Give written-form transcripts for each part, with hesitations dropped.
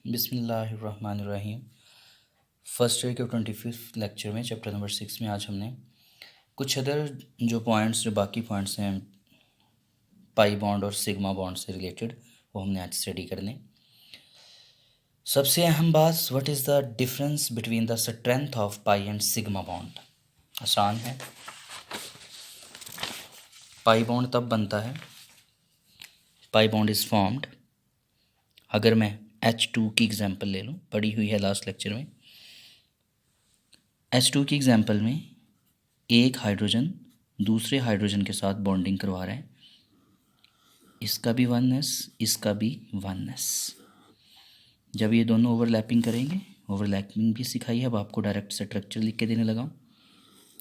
बिस्मिल्लाहिर्रहमानिर्रहीम। First year के 25th lecture में चैप्टर नंबर 6 में आज हमने कुछ अदर जो बाकी पॉइंट्स हैं पाई बॉन्ड और सिग्मा बॉन्ड से रिलेटेड वो हमने आज स्टडी करने। सबसे अहम बात, what is the difference between the strength of pi and sigma bond. आसान है। पाई बॉन्ड तब बनता है, पाई बॉन्ड इज़ फॉर्म्ड, अगर मैं H2 की एग्जांपल ले लूँ, पढ़ी हुई है लास्ट लेक्चर में। H2 की एग्जांपल में एक हाइड्रोजन दूसरे हाइड्रोजन के साथ बॉन्डिंग करवा रहा है, इसका भी 1s इसका भी 1s। जब ये दोनों ओवरलैपिंग करेंगे, ओवरलैपिंग भी सिखाई है, अब आपको डायरेक्ट स्ट्रक्चर लिख के देने लगा हूँ।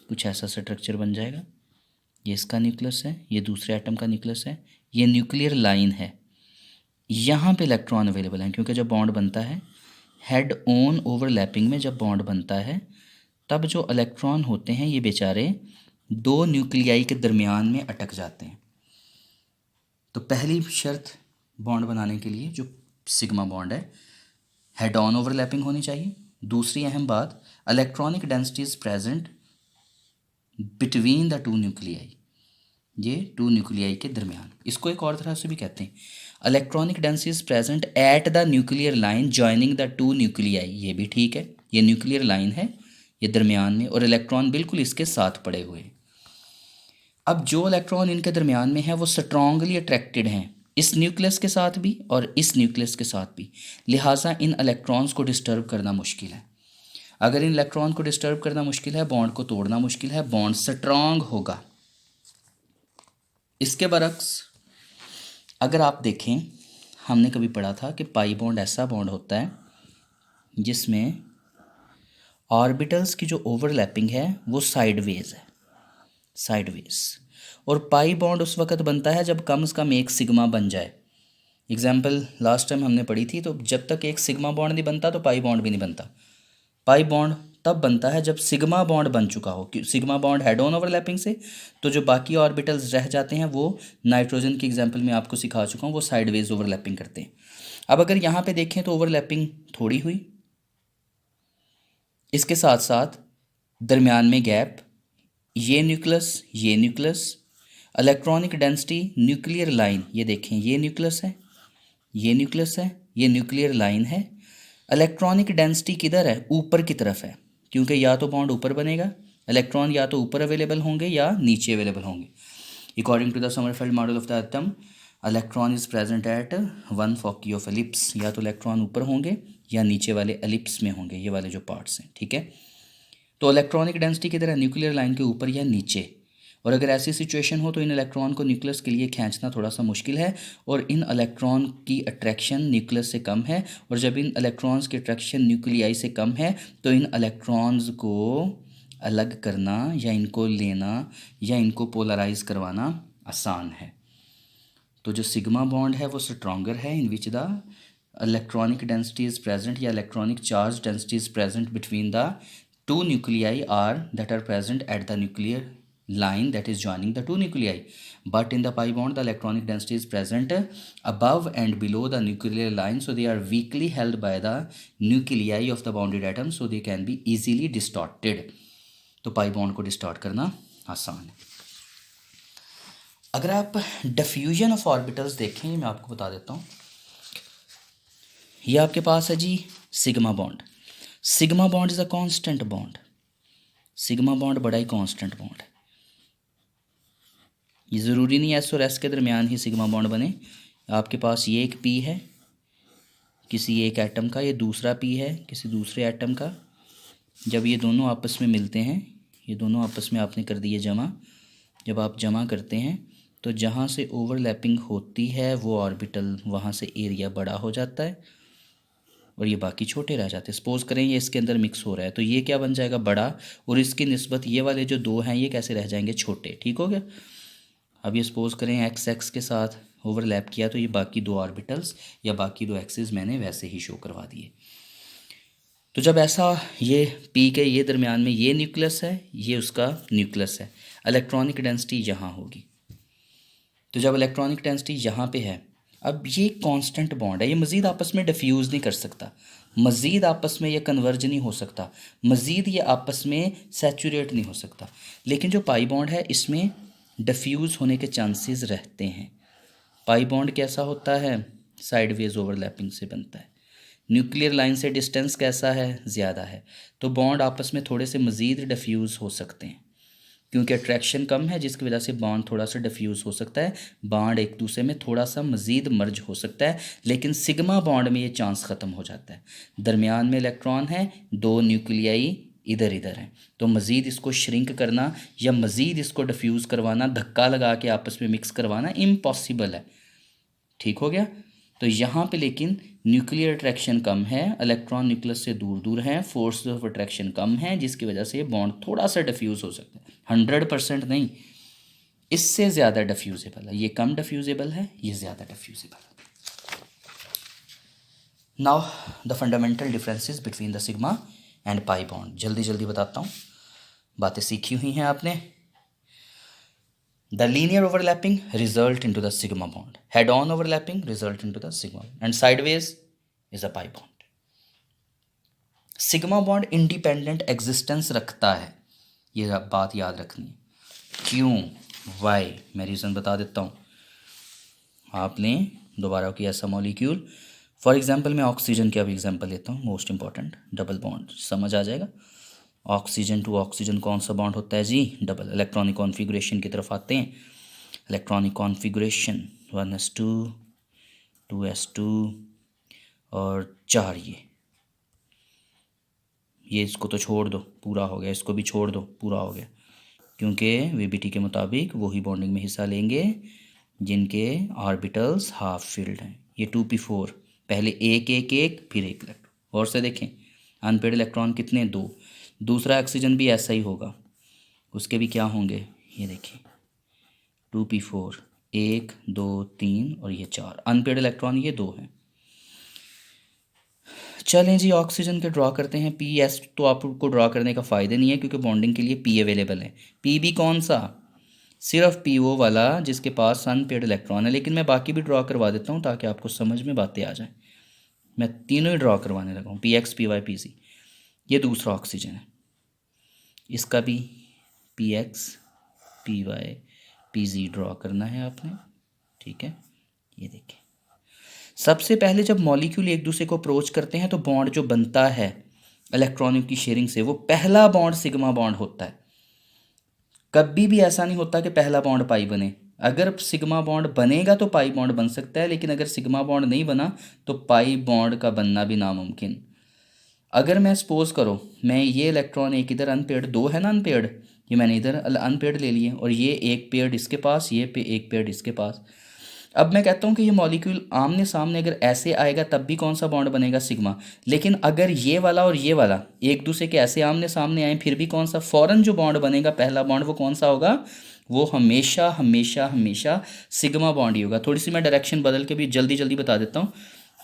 कुछ ऐसा स्ट्रक्चर बन जाएगा, ये इसका न्यूक्लियस है, ये दूसरे एटम का न्यूक्लियस है, ये न्यूक्लियर लाइन है, यहाँ पे इलेक्ट्रॉन अवेलेबल हैं क्योंकि जब बॉन्ड बनता है हेड ऑन ओवरलैपिंग में, जब बॉन्ड बनता है तब जो इलेक्ट्रॉन होते हैं ये बेचारे दो न्यूक्लियाई के दरमियान में अटक जाते हैं। तो पहली शर्त बॉन्ड बनाने के लिए जो सिग्मा बॉन्ड है हेड ऑन ओवरलैपिंग होनी चाहिए। दूसरी अहम बात, electronic density is present between the two nuclei, ये टू न्यूक्लियाई के दरमियान। इसको एक और तरह से भी कहते हैं, electronic density is present at the nuclear line joining the two nuclei, ये भी ठीक है। ये न्यूक्लियर लाइन है, ये दरमियान में, और इलेक्ट्रॉन बिल्कुल इसके साथ पड़े हुए हैं। अब जो इलेक्ट्रॉन इनके दरमियान में है वो स्ट्रांगली अट्रैक्टेड हैं इस न्यूक्लियस के साथ भी और इस न्यूक्लियस के साथ भी, लिहाजा इन इलेक्ट्रॉन्स को डिस्टर्ब करना मुश्किल है। अगर इन इलेक्ट्रॉन को डिस्टर्ब करना मुश्किल है, बॉन्ड को तोड़ना मुश्किल है, बॉन्ड स्ट्रांग होगा। इसके बरक्स अगर आप देखें, हमने कभी पढ़ा था कि पाई बॉन्ड ऐसा बॉन्ड होता है जिसमें ऑर्बिटल्स की जो ओवरलैपिंग है वो साइडवेज है, साइडवेज। और पाई बॉन्ड उस वक्त बनता है जब कम से कम एक सिग्मा बन जाए। एग्जाम्पल लास्ट टाइम हमने पढ़ी थी, तो जब तक एक सिग्मा बॉन्ड नहीं बनता तो पाई बॉन्ड भी नहीं बनता। पाई बॉन्ड तब बनता है जब सिग्मा बॉन्ड बन चुका हो, sigma bond head on overlapping से, तो जो बाकी ऑर्बिटल्स रह जाते हैं वो नाइट्रोजन की एग्जाम्पल में आपको सिखा चुका हूँ, वो साइडवेज ओवरलैपिंग करते हैं। अब अगर यहाँ पे देखें तो ओवरलैपिंग थोड़ी हुई, इसके साथ साथ दरमियान में गैप, ये न्यूक्लियस ये nucleus, electronic density nuclear line, ये देखें ये न्यूक्लियस है ये न्यूक्लियस है, ये न्यूक्लियर लाइन है। इलेक्ट्रॉनिक डेंसिटी किधर है? ऊपर की तरफ है, क्योंकि या तो बॉन्ड ऊपर बनेगा, इलेक्ट्रॉन या तो ऊपर अवेलेबल होंगे या नीचे अवेलेबल होंगे। According to the Sommerfeld model of the atom, electron is present at one foci of ellipse, या तो इलेक्ट्रॉन ऊपर होंगे या नीचे वाले एलिप्स में होंगे, ये वाले जो पार्ट्स हैं, ठीक है। तो इलेक्ट्रॉनिक डेंसिटी किधर है? न्यूक्लियर लाइन के ऊपर या नीचे। और अगर ऐसी सिचुएशन हो तो इन इलेक्ट्रॉन को न्यूक्लियस के लिए खींचना थोड़ा सा मुश्किल है, और इन इलेक्ट्रॉन की अट्रैक्शन न्यूक्लियस से कम है, और जब इन इलेक्ट्रॉन्स की अट्रैक्शन न्यूक्लियाई से कम है तो इन इलेक्ट्रॉन्स को अलग करना या इनको लेना या इनको पोलराइज करवाना आसान है। तो जो सिग्मा बॉन्ड है वो स्ट्रॉन्गर है, in which the electronic density is present या electronic charge density is present between the two nuclei are that are present at the nuclear line that is joining the two nuclei, but in the pi bond the electronic density is present above and below the nuclear line, so they are weakly held by the nuclei of the bounded atom, so they can be easily distorted. तो pi bond को distort करना आसान है। अगर आप diffusion of orbitals देखें, मैं आपको बता देता हूँ, ये आपके पास है जी sigma bond. Sigma bond is a constant bond, sigma bond बड़ा ही कांस्टेंट बॉन्ड है। ये ज़रूरी नहीं एस और एस के दरमियान ही सिग्मा बॉन्ड बने। आपके पास ये एक पी है किसी एक एटम का, ये दूसरा पी है किसी दूसरे एटम का। जब ये दोनों आपस में मिलते हैं, ये दोनों आपस में आपने कर दिए जमा, जब आप जमा करते हैं तो जहाँ से ओवरलैपिंग होती है वो ऑर्बिटल, वहाँ से एरिया बड़ा हो जाता है और ये बाकी छोटे रह जाते हैं। सपोज़ करें ये इसके अंदर मिक्स हो रहा है, तो ये क्या बन जाएगा? बड़ा, और इसकी निस्बत ये वाले जो दो हैं ये कैसे रह जाएंगे? छोटे। ठीक हो गया। अब ये सपोज़ करें एक्स एक्स के साथ ओवरलैप किया, तो ये बाकी दो ऑर्बिटल्स या बाकी दो एक्सिस मैंने वैसे ही शो करवा दिए। तो जब ऐसा, ये पी के ये दरमियान में ये न्यूक्लियस है, ये उसका न्यूक्लियस है, इलेक्ट्रॉनिक डेंसिटी यहाँ होगी। तो जब इलेक्ट्रॉनिक डेंसिटी यहाँ पे है अब ये कांस्टेंट बॉन्ड है, ये मज़ीद आपस में डिफ्यूज़ नहीं कर सकता, मज़ीद आपस में ये कन्वर्ज नहीं हो सकता, मज़ीद ये आपस में सैचुरेट नहीं हो सकता। लेकिन जो पाई बॉन्ड है इसमें डिफ्यूज़ होने के चांसेस रहते हैं। पाई बॉन्ड कैसा होता है? साइडवेज ओवरलैपिंग से बनता है। न्यूक्लियर लाइन से डिस्टेंस कैसा है? ज़्यादा है, तो बॉन्ड आपस में थोड़े से मज़ीद डिफ्यूज़ हो सकते हैं, क्योंकि अट्रैक्शन कम है जिसकी वजह से बॉन्ड थोड़ा सा डिफ्यूज़ हो सकता है, बॉन्ड एक दूसरे में थोड़ा सा मज़ीद मर्ज हो सकता है। लेकिन सिग्मा बॉन्ड में ये चांस ख़त्म हो जाता है। दरमियान में इलेक्ट्रॉन है, दो न्यूक्लियाई इधर इधर हैं, तो मज़ीद इसको श्रिंक करना या मज़ीद इसको डिफ्यूज़ करवाना, धक्का लगा के आपस में मिक्स करवाना इम्पॉसिबल है। ठीक हो गया? तो यहाँ पे लेकिन न्यूक्लियर अट्रैक्शन कम है, इलेक्ट्रॉन न्यूक्लियस से दूर दूर हैं, फोर्स ऑफ अट्रैक्शन कम है, जिसकी वजह से ये बॉन्ड थोड़ा सा डिफ्यूज़ हो सकता है। 100% नहीं, इससे ज़्यादा डिफ्यूजेबल है। ये कम डिफ्यूजेबल है, ये ज़्यादा डिफ्यूजेबल है। Now the fundamental differences between the sigma and pi bond, जल्दी जल्दी बताता हूँ, बातें सीखी हुई हैं आपने। The linear overlapping result into the sigma bond. Head-on overlapping result into the sigma bond. And sideways is a pi bond. Sigma bond independent existence रखता है, ये बात याद रखनी है। क्यों? Why? मैं रीज़न बता देता हूँ। आपने दोबारा किया ऐसा मॉलिक्यूल, फॉर एग्जांपल मैं ऑक्सीजन का भी एग्जांपल लेता हूँ, मोस्ट इंपॉर्टेंट, डबल बॉन्ड समझ आ जाएगा। ऑक्सीजन टू ऑक्सीजन कौन सा बॉन्ड होता है जी? डबल। इलेक्ट्रॉनिक कॉन्फ़िगरेशन की तरफ आते हैं। इलेक्ट्रॉनिक कॉन्फ़िगरेशन 1s2 2s2 और 4 ये इसको तो छोड़ दो, पूरा हो गया, इसको भी छोड़ दो, पूरा हो गया, क्योंकि वीबीटी के मुताबिक वही बॉन्डिंग में हिस्सा लेंगे जिनके ऑर्बिटल्स हाफ फिल्ड हैं। ये 2p4, पहले एक एक एक फिर एक इलेक्ट्रॉन। और से देखें अनपेड इलेक्ट्रॉन कितने? 2। दूसरा ऑक्सीजन भी ऐसा ही होगा, उसके भी क्या होंगे? ये देखिए 2p4, 1 2 3 और ये 4 अनपेड इलेक्ट्रॉन, ये 2 हैं। चलें जी ऑक्सीजन के ड्रॉ करते हैं। पी एस तो आपको ड्रॉ करने का फ़ायदा नहीं है, क्योंकि बॉन्डिंग के लिए पी अवेलेबल है। पी भी कौन सा? सिर्फ पी ओ वाला जिसके पास अनपेड इलेक्ट्रॉन है। लेकिन मैं बाकी भी ड्रॉ करवा देता हूँ ताकि आपको समझ में बातें आ जाएं। मैं तीनों ही ड्रॉ करवाने लगा हूँ, P X P Y P C. ये दूसरा ऑक्सीजन है, इसका भी P X P Y P G draw करना है आपने। ठीक है, ये देखिए सबसे पहले जब मॉलिक्यूल एक दूसरे को अप्रोच करते हैं तो बॉन्ड जो बनता है इलेक्ट्रॉनों की शेयरिंग से, वो पहला बॉन्ड सिग्मा बॉन्ड होता है। कभी भी ऐसा नहीं होता कि पहला बॉन्ड पाई बने। अगर सिग्मा बॉन्ड बनेगा तो पाई बॉन्ड बन सकता है, लेकिन अगर सिग्मा बॉन्ड नहीं बना तो पाई बॉन्ड का बनना भी नामुमकिन। अगर मैं सपोज करो मैं ये इलेक्ट्रॉन एक इधर अनपेड, 2 है ना अनपेड, ये मैंने इधर अनपेड ले लिए और ये एक पेड इसके पास, ये पे एक पेड इसके पास। अब मैं कहता हूँ कि ये मॉलिक्यूल आमने सामने अगर ऐसे आएगा तब भी कौन सा बॉन्ड बनेगा? सिग्मा। लेकिन अगर ये वाला और ये वाला एक दूसरे के ऐसे आमने सामने आए फिर भी कौन सा? फ़ौरन जो बॉन्ड बनेगा पहला बॉन्ड, वो कौन सा होगा? वो हमेशा हमेशा हमेशा सिग्मा बॉन्ड ही होगा। थोड़ी सी मैं डायरेक्शन बदल के भी जल्दी जल्दी बता देता हूँ।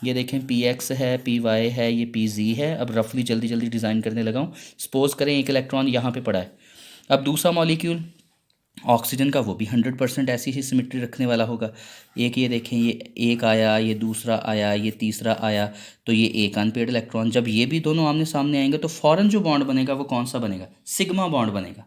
ये देखें पी एक्स है, पी वाई है, ये पी जी है। अब रफली जल्दी जल्दी डिज़ाइन करने लगा हूँ। सपोज करें एक इलेक्ट्रॉन यहाँ पे पड़ा है। अब दूसरा मॉलिक्यूल ऑक्सीजन का, वो भी 100% ऐसी ही सिमेट्री रखने वाला होगा। एक ये देखें, ये एक आया, ये दूसरा आया, ये तीसरा आया, तो ये एक अनपेड इलेक्ट्रॉन। जब ये भी दोनों आमने सामने आएंगे तो फ़ौरन जो बॉन्ड बनेगा वो कौन सा बनेगा? सिग्मा बॉन्ड बनेगा।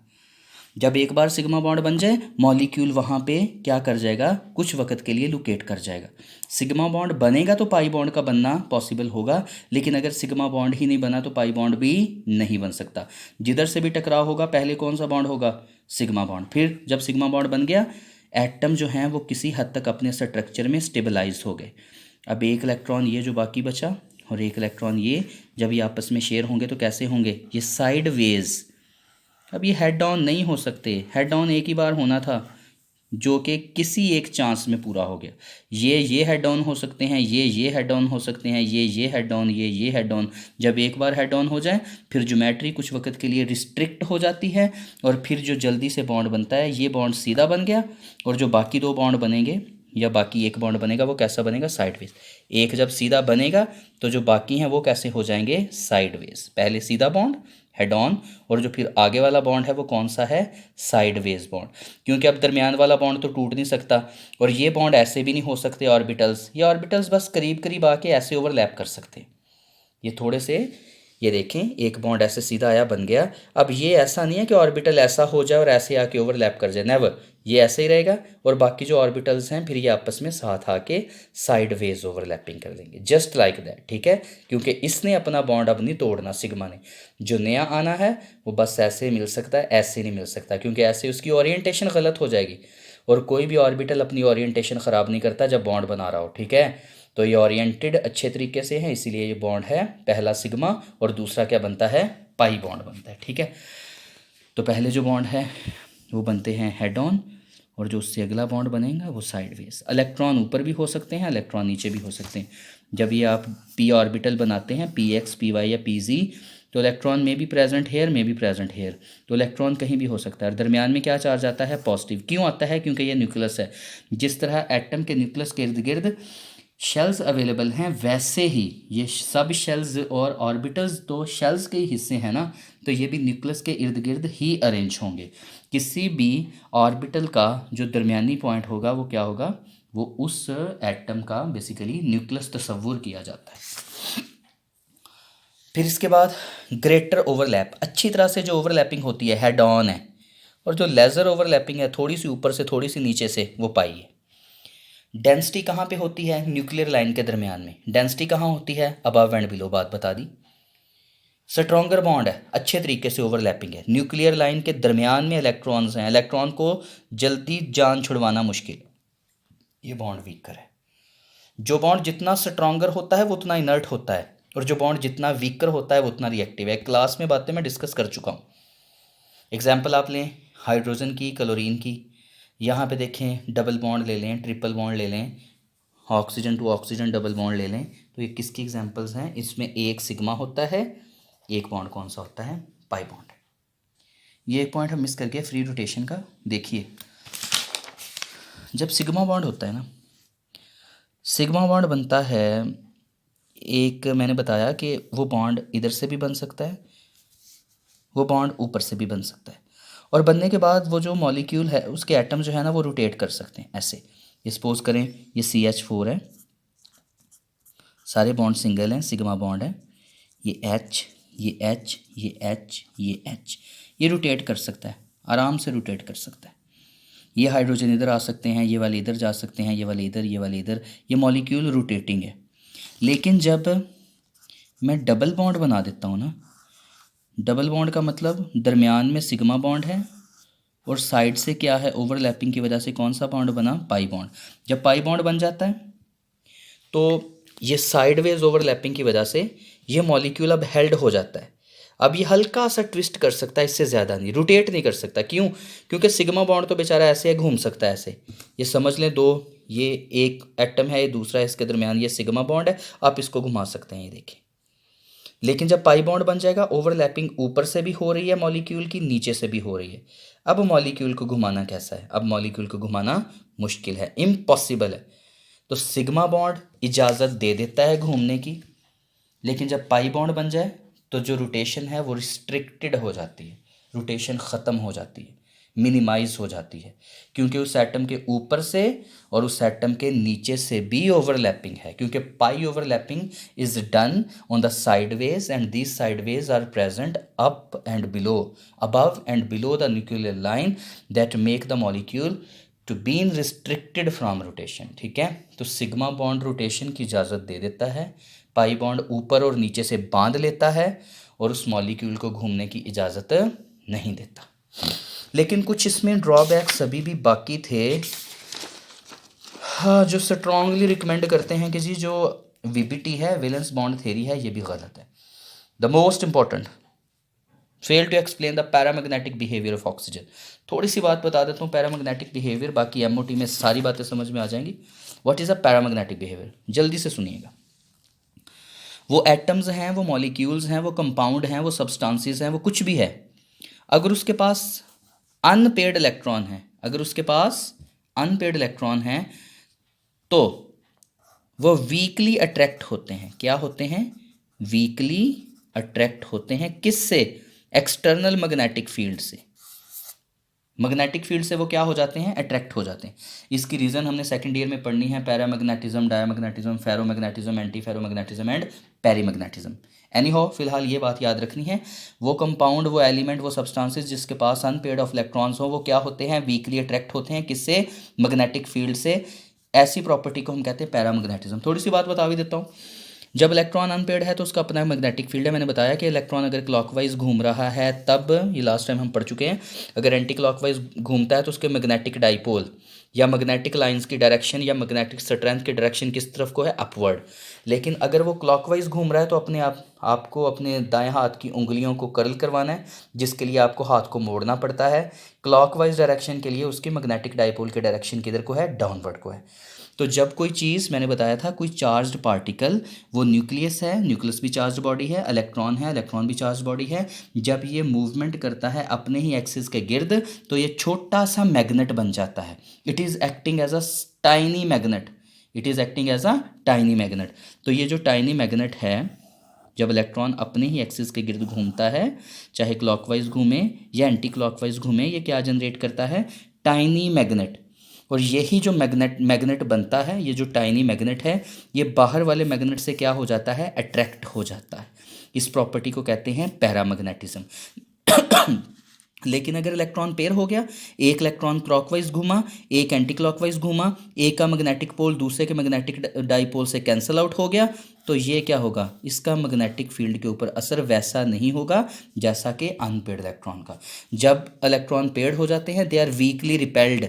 जब एक बार सिग्मा बॉन्ड बन जाए मॉलिक्यूल वहाँ पे क्या कर जाएगा? कुछ वक्त के लिए लोकेट कर जाएगा। सिग्मा बॉन्ड बनेगा तो पाई बॉन्ड का बनना पॉसिबल होगा, लेकिन अगर सिग्मा बॉन्ड ही नहीं बना तो पाई बॉन्ड भी नहीं बन सकता। जिधर से भी टकराव होगा पहले कौन सा बॉन्ड होगा? Sigma bond. फिर जब सिग्मा बॉन्ड बन गया, एटम जो हैं वो किसी हद तक अपने स्ट्रक्चर में स्टेबलाइज हो गए। अब एक इलेक्ट्रॉन ये जो बाकी बचा और एक इलेक्ट्रॉन ये, जब ये आपस में शेयर होंगे तो कैसे होंगे? ये साइड वेज। अब ये हेड डाउन नहीं हो सकते। हेड डाउन एक ही बार होना था जो कि किसी एक चांस में पूरा हो गया। ये हेड डाउन हो सकते हैं, ये हेड डाउन हो सकते हैं, ये हेड डाउन, ये हेड डाउन। जब एक बार हेड डाउन हो जाए फिर ज्योमेट्री कुछ वक्त के लिए रिस्ट्रिक्ट हो जाती है और फिर जो जल्दी से बॉन्ड बनता है, ये बॉन्ड सीधा बन गया और जो बाकी 2 बॉन्ड बनेंगे या बाकी एक बॉन्ड बनेगा वो कैसा बनेगा? साइडवेज। एक जब सीधा बनेगा तो जो बाकी हैं वो कैसे हो जाएंगे? साइडवेज। पहले सीधा बॉन्ड हेड ऑन, और जो फिर आगे वाला बॉन्ड है वो कौन सा है, साइडवेज बॉन्ड, क्योंकि अब दरमियान वाला बॉन्ड तो टूट नहीं सकता, और ये बॉन्ड ऐसे भी नहीं हो सकते ऑर्बिटल्स, ये ऑर्बिटल्स बस करीब करीब आके ऐसे ओवरलैप कर सकते हैं, ये थोड़े से, ये देखें एक बॉन्ड ऐसे सीधा आया बन गया। अब ये ऐसा नहीं है कि ऑर्बिटल ऐसा हो जाए और ऐसे आके ओवरलैप कर जाए, नेवर, ये ऐसे ही रहेगा, और बाकी जो ऑर्बिटल्स हैं फिर ये आपस में साथ आके साइडवेज ओवरलैपिंग कर देंगे, जस्ट लाइक दैट, ठीक है, क्योंकि इसने अपना बॉन्ड अब नहीं तोड़ना, सिग्मा ने, जो नया आना है वो बस ऐसे मिल सकता है, ऐसे नहीं मिल सकता, क्योंकि ऐसे उसकी ओरिएंटेशन गलत हो जाएगी, और कोई भी ऑर्बिटल अपनी ओरिएंटेशन ख़राब नहीं करता जब बॉन्ड बना रहा हो, ठीक है। तो ये ओरिएंटेड अच्छे तरीके से है, इसीलिए ये बॉन्ड है पहला सिग्मा, और दूसरा क्या बनता है, पाई बॉन्ड बनता है, ठीक है। तो पहले जो बॉन्ड है वो बनते हैं हेड ऑन, और जो उससे अगला बॉन्ड बनेगा वो साइडवेज। इलेक्ट्रॉन ऊपर भी हो सकते हैं, इलेक्ट्रॉन नीचे भी हो सकते हैं। जब ये आप पी ऑर्बिटल बनाते हैं, पी एक्स, पी वाई या पी जी, तो इलेक्ट्रॉन में भी प्रेजेंट हेयर, में भी प्रेजेंट हेयर, तो इलेक्ट्रॉन कहीं भी हो सकता है। और दरमियान में क्या चार्ज आता है, पॉजिटिव। क्यों आता है, क्योंकि ये न्यूक्लियस है। जिस तरह एटम के न्यूक्लियस के इर्द गिर्द शेल्स अवेलेबल हैं, वैसे ही ये सब शेल्स और ऑर्बिटल्स तो शेल्स के ही हिस्से हैं ना, तो ये भी न्यूक्लियस के इर्द गिर्द ही अरेंज होंगे। किसी भी ऑर्बिटल का जो दरमियानी पॉइंट होगा वो क्या होगा, वो उस एटम का बेसिकली न्यूक्लियस तस्वुर किया जाता है। फिर इसके बाद ग्रेटर ओवरलैप, अच्छी तरह से जो ओवरलैपिंग होती है हेड ऑन है, और जो लेज़र ओवरलैपिंग है थोड़ी सी ऊपर से थोड़ी सी नीचे से, वो पाई है। डेंसिटी कहाँ पे होती है, न्यूक्लियर लाइन के दरमियान में। डेंसिटी कहाँ होती है, अबव एंड बिलो, बात बता दी। स्ट्रॉन्गर बॉन्ड है, अच्छे तरीके से ओवरलैपिंग है, न्यूक्लियर लाइन के दरमियान में इलेक्ट्रॉन्स हैं, इलेक्ट्रॉन को जल्दी जान छुड़वाना मुश्किल, ये बॉन्ड वीकर है। जो बॉन्ड जितना स्ट्रॉन्गर होता है वो उतना इनर्ट होता है, और जो बॉन्ड जितना वीकर होता है वो उतना रिएक्टिव है। क्लास में बातें मैं डिस्कस कर चुका हूँ। एग्जाम्पल आप लें हाइड्रोजन की, क्लोरीन की, यहाँ पे देखें डबल बॉन्ड ले लें, ट्रिपल बॉन्ड ले लें, oxygen to oxygen double bond ले लें, तो ये किसकी एग्जांपल्स हैं। इसमें एक सिग्मा होता है, एक बॉन्ड कौन सा होता है, पाई बॉन्ड। ये एक पॉइंट हम मिस कर गए फ्री रोटेशन का। देखिए जब सिग्मा बॉन्ड होता है ना, सिग्मा बॉन्ड बनता है, एक मैंने बताया कि वो बॉन्ड इधर से भी बन सकता है, वो बॉन्ड ऊपर से भी बन सकता है, और बनने के बाद वो जो मॉलिक्यूल है उसके एटम जो है ना वो रोटेट कर सकते हैं ऐसे। ये सपोज करें ये CH4 है, सारे बॉन्ड सिंगल हैं, सिग्मा बॉन्ड है, ये H, ये H, ये H, ये H, ये रोटेट कर सकता है, आराम से रोटेट कर सकता है। ये हाइड्रोजन इधर आ सकते हैं, ये वाले इधर जा सकते हैं, ये वाले इधर, ये वाले इधर, ये मॉलिक्यूल रोटेटिंग है। लेकिन जब मैं डबल बॉन्ड बना देता हूँ ना, डबल बॉन्ड का मतलब दरमियान में सिग्मा बॉन्ड है, और साइड से क्या है, ओवरलैपिंग की वजह से कौन सा बॉन्ड बना, पाई बॉन्ड। जब पाई बॉन्ड बन जाता है तो ये साइडवेज ओवरलैपिंग की वजह से ये मॉलिक्यूल अब हेल्ड हो जाता है। अब ये हल्का सा ट्विस्ट कर सकता है, इससे ज़्यादा नहीं, रोटेट नहीं कर सकता। क्यों, क्योंकि सिग्मा बॉन्ड तो बेचारा ऐसे घूम सकता है ऐसे। ये समझ लें दो, ये एक एटम है, ये दूसरा है, इसके दरमियान ये सिग्मा बॉन्ड है, आप इसको घुमा सकते हैं, ये देखें। लेकिन जब पाई बॉन्ड बन जाएगा, ओवरलैपिंग ऊपर से भी हो रही है मॉलिक्यूल की, नीचे से भी हो रही है। अब मॉलिक्यूल को घुमाना कैसा है, अब मॉलिक्यूल को घुमाना मुश्किल है, इम्पॉसिबल है। तो सिग्मा बॉन्ड इजाज़त दे देता है घूमने की, लेकिन जब पाई बॉन्ड बन जाए तो जो रोटेशन है वो रिस्ट्रिक्टेड हो जाती है, रोटेशन ख़त्म हो जाती है, मिनिमाइज हो जाती है, क्योंकि उस एटम के ऊपर से और उस एटम के नीचे से भी ओवरलैपिंग है। क्योंकि pi overlapping is done on the sideways, and these sideways are present up and below, above and below the nuclear line that make the molecule to been restricted from rotation, ठीक है। तो sigma bond rotation की इजाज़त दे देता है, pi bond ऊपर और नीचे से बांध लेता है, और उस मॉलिक्यूल को घूमने की इजाज़त नहीं देता। लेकिन कुछ इसमें ड्रॉबैक्स अभी भी बाकी थे, हाँ, जो स्ट्रांगली रिकमेंड करते हैं कि जी जो VBT है, वैलेंस बॉन्ड थ्योरी है, ये भी गलत है। The most important, fail to explain the paramagnetic behaviour of oxygen. थोड़ी सी बात बता देता हूँ पैरामैग्नेटिक बिहेवियर, बाकी MOT में सारी बातें समझ में आ जाएंगी। What is a paramagnetic behaviour, जल्दी से सुनिएगा। वो एटम्स हैं, वो मॉलिक्यूल्स हैं, वो कंपाउंड हैं, वो सब्सटेंसेस हैं, वो कुछ भी है, अगर उसके पास अनपेयर्ड इलेक्ट्रॉन है, अगर उसके पास अनपेयर्ड इलेक्ट्रॉन है तो वो वीकली अट्रैक्ट होते हैं। क्या होते हैं, वीकली अट्रैक्ट होते हैं, किससे, एक्सटर्नल मैग्नेटिक फील्ड से। मैग्नेटिक फील्ड से वो क्या हो जाते हैं, अट्रैक्ट हो जाते हैं। इसकी रीज़न हमने सेकंड ईयर में पढ़नी है, paramagnetism, diamagnetism, ferromagnetism, anti ferromagnetism and ferrimagnetism. Anyhow, फिलहाल ये बात याद रखनी है, वो कंपाउंड, वो एलिमेंट, वो सब्सटेंसेस जिसके पास अनपेयर्ड ऑफ इलेक्ट्रॉन्स हो, वो क्या होते हैं, वीकली अट्रैक्ट होते हैं किससे, मैग्नेटिक फील्ड से। ऐसी प्रॉपर्टी को हम कहते हैं पैरामैग्नेटिज्म। थोड़ी सी बात बता भी देता हूँ। जब इलेक्ट्रॉन अनपेयर्ड है तो उसका अपना मैग्नेटिक फील्ड है। मैंने बताया कि इलेक्ट्रॉन अगर क्लॉकवाइज घूम रहा है तब, ये लास्ट टाइम हम पढ़ चुके हैं, अगर एंटी क्लॉकवाइज घूमता है तो उसके मैग्नेटिक डाइपोल या मैग्नेटिक लाइंस की डायरेक्शन या मैग्नेटिक स्ट्रेंथ की डायरेक्शन किस तरफ को है, अपवर्ड। लेकिन अगर वो क्लॉकवाइज घूम रहा है तो अपने आपको अपने दाएं हाथ की उंगलियों को कर्ल करवाना है, जिसके लिए आपको हाथ को मोड़ना पड़ता है। क्लॉकवाइज डायरेक्शन के लिए उसकी मैग्नेटिक डाइपोल की डायरेक्शन किधर को है, डाउनवर्ड को है। तो जब कोई चीज़, मैंने बताया था, कोई चार्ज्ड पार्टिकल, वो न्यूक्लियस है, न्यूक्लियस भी चार्ज बॉडी है, इलेक्ट्रॉन है, इलेक्ट्रॉन भी चार्ज बॉडी है, जब ये मूवमेंट करता है अपने ही एक्सिस के गिर्द तो ये छोटा सा मैग्नेट बन जाता है। It is acting as a tiny magnet, it is acting as a tiny magnet. तो ये जो टाइनी मैग्नेट है, जब इलेक्ट्रॉन अपने ही एक्सिस के गिर्द घूमता है, चाहे क्लॉकवाइज घूमे या एंटी क्लॉकवाइज घूमे, ये क्या जनरेट करता है, टाइनी मैग्नेट। और यही जो मैग्नेट बनता है, ये जो टाइनी मैग्नेट है, ये बाहर वाले मैग्नेट से क्या हो जाता है, अट्रैक्ट हो जाता है। इस प्रॉपर्टी को कहते हैं पैरामैग्नेटिज्म। लेकिन अगर इलेक्ट्रॉन पेयर हो गया, एक इलेक्ट्रॉन क्लॉकवाइज घूमा, एक एंटी क्लॉकवाइज घूमा, एक का मैग्नेटिक पोल दूसरे के मैग्नेटिक डाइपोल से कैंसिल आउट हो गया, तो ये क्या होगा, इसका मैग्नेटिक फील्ड के ऊपर असर वैसा नहीं होगा जैसा कि अनपेयर्ड इलेक्ट्रॉन का। जब इलेक्ट्रॉन पेयर्ड हो जाते हैं, they are weakly repelled,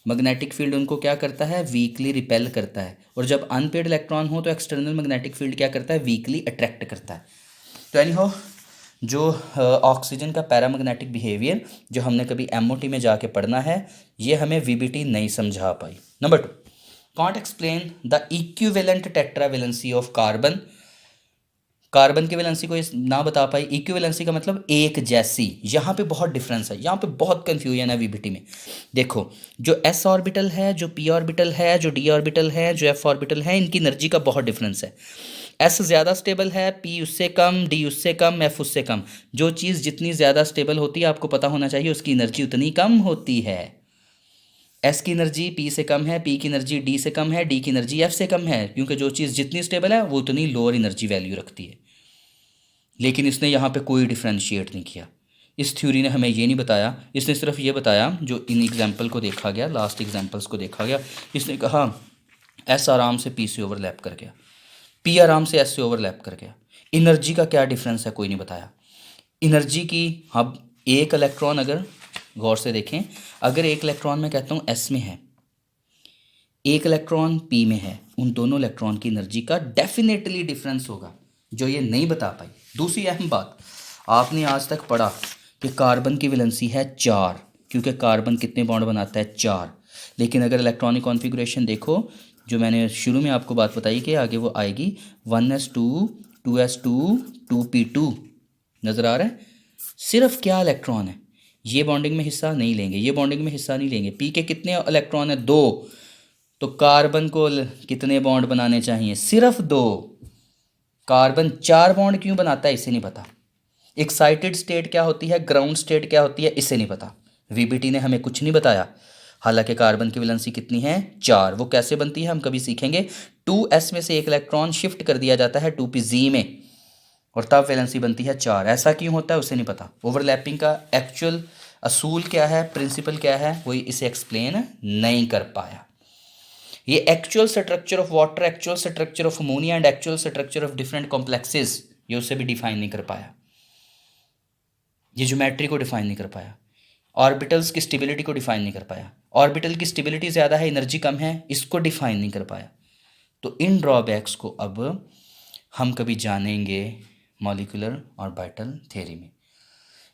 magnetic field उनको क्या करता है, वीकली रिपेल करता है। और जब अनपेयर्ड इलेक्ट्रॉन हो तो एक्सटर्नल मैग्नेटिक फील्ड क्या करता है, वीकली अट्रैक्ट करता है। तो एनी हो, जो ऑक्सीजन का पैरामैग्नेटिक बिहेवियर जो हमने कभी एमओटी में जाके पढ़ना है, ये हमें वीबीटी नहीं समझा पाई। Number 2, can't explain the equivalent tetravalency of carbon. Carbon की वैलेंसी को ना बता पाई। इक्विवेलेंसी का मतलब एक जैसी। यहाँ पे बहुत डिफरेंस है, यहाँ पे बहुत कंफ्यूजन है वीबीटी में। देखो, जो एस ऑर्बिटल है, जो पी ऑर्बिटल है, जो डी ऑर्बिटल है, जो एफ ऑर्बिटल है, इनकी एनर्जी का बहुत डिफरेंस है। एस ज़्यादा स्टेबल है, पी उससे कम, डी उससे कम, एफ उससे कम। जो चीज़ जितनी ज़्यादा स्टेबल होती है, आपको पता होना चाहिए उसकी एनर्जी उतनी कम होती है। एस की एनर्जी पी से कम है, पी की एनर्जी डी से कम है, डी की एनर्जी एफ से कम है, क्योंकि जो चीज़ जितनी स्टेबल है वो उतनी लोअर एनर्जी वैल्यू रखती है। लेकिन इसने यहाँ पे कोई डिफ्रेंशिएट नहीं किया। इस थ्योरी ने हमें ये नहीं बताया, इसने सिर्फ ये बताया, जो इन एग्जाम्पल को देखा गया, लास्ट एग्जाम्पल्स को देखा गया, इसने कहा एस आराम से पी से ओवरलैप कर गया, पी आराम से एस से ओवरलैप कर गया। एनर्जी का क्या डिफरेंस है, कोई नहीं बताया। एनर्जी की, अब एक इलेक्ट्रॉन, अगर गौर से देखें, अगर एक इलेक्ट्रॉन मैं कहता हूँ एस में है, एक इलेक्ट्रॉन पी में है, उन दोनों इलेक्ट्रॉन की एनर्जी का डेफिनेटली डिफरेंस होगा, जो ये नहीं बता पाई। दूसरी अहम बात, आपने आज तक पढ़ा कि कार्बन की वैलेंसी है 4, क्योंकि कार्बन कितने बॉन्ड बनाता है, 4। लेकिन अगर इलेक्ट्रॉनिक कॉन्फ़िगरेशन देखो, जो मैंने शुरू में आपको बात बताई कि आगे वो आएगी, 1s2 2s2 2p2, नज़र आ रहा है। सिर्फ क्या इलेक्ट्रॉन है, ये बॉन्डिंग में हिस्सा नहीं लेंगे, ये बॉन्डिंग में हिस्सा नहीं लेंगे। पी के कितने इलेक्ट्रॉन है, 2। तो कार्बन को कितने बॉन्ड बनाने चाहिए, सिर्फ 2। कार्बन 4 बॉन्ड क्यों बनाता है, इसे नहीं पता। एक्साइटेड स्टेट क्या होती है, ग्राउंड स्टेट क्या होती है, इसे नहीं पता। वीबीटी ने हमें कुछ नहीं बताया। हालांकि कार्बन की वैलेंसी कितनी है, 4। वो कैसे बनती है हम कभी सीखेंगे। 2s में से एक इलेक्ट्रॉन शिफ्ट कर दिया जाता है 2pz में, और तब वैलेंसी बनती है 4। ऐसा क्यों होता है उसे नहीं पता। ओवरलैपिंग का एक्चुअल असूल क्या है, प्रिंसिपल क्या है, वो इसे एक्सप्लेन नहीं कर पाया। ये actual structure of water, actual structure of ammonia and actual structure of different complexes, ये उसे भी डिफाइन नहीं कर पाया। ये ज्योमेट्री को डिफाइन नहीं कर पाया। ऑर्बिटल्स की स्टेबिलिटी को डिफाइन नहीं कर पाया। ऑर्बिटल की स्टेबिलिटी ज़्यादा है, एनर्जी कम है, इसको डिफाइन नहीं कर पाया। तो इन ड्रॉबैक्स को अब हम कभी जानेंगे मॉलिक्यूलर ऑर्बिटल थ्योरी में।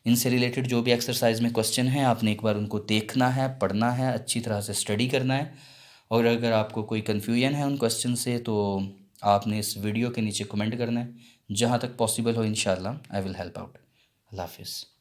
इनसे रिलेटेड जो भी एक्सरसाइज में क्वेश्चन है, आपने एक बार उनको देखना है, पढ़ना है, अच्छी तरह से स्टडी करना है। और अगर आपको कोई कन्फ्यूजन है उन क्वेश्चन से, तो आपने इस वीडियो के नीचे कमेंट करना है। जहाँ तक पॉसिबल हो, इंशाल्लाह आई विल हेल्प आउट। अल्लाह हाफिज़।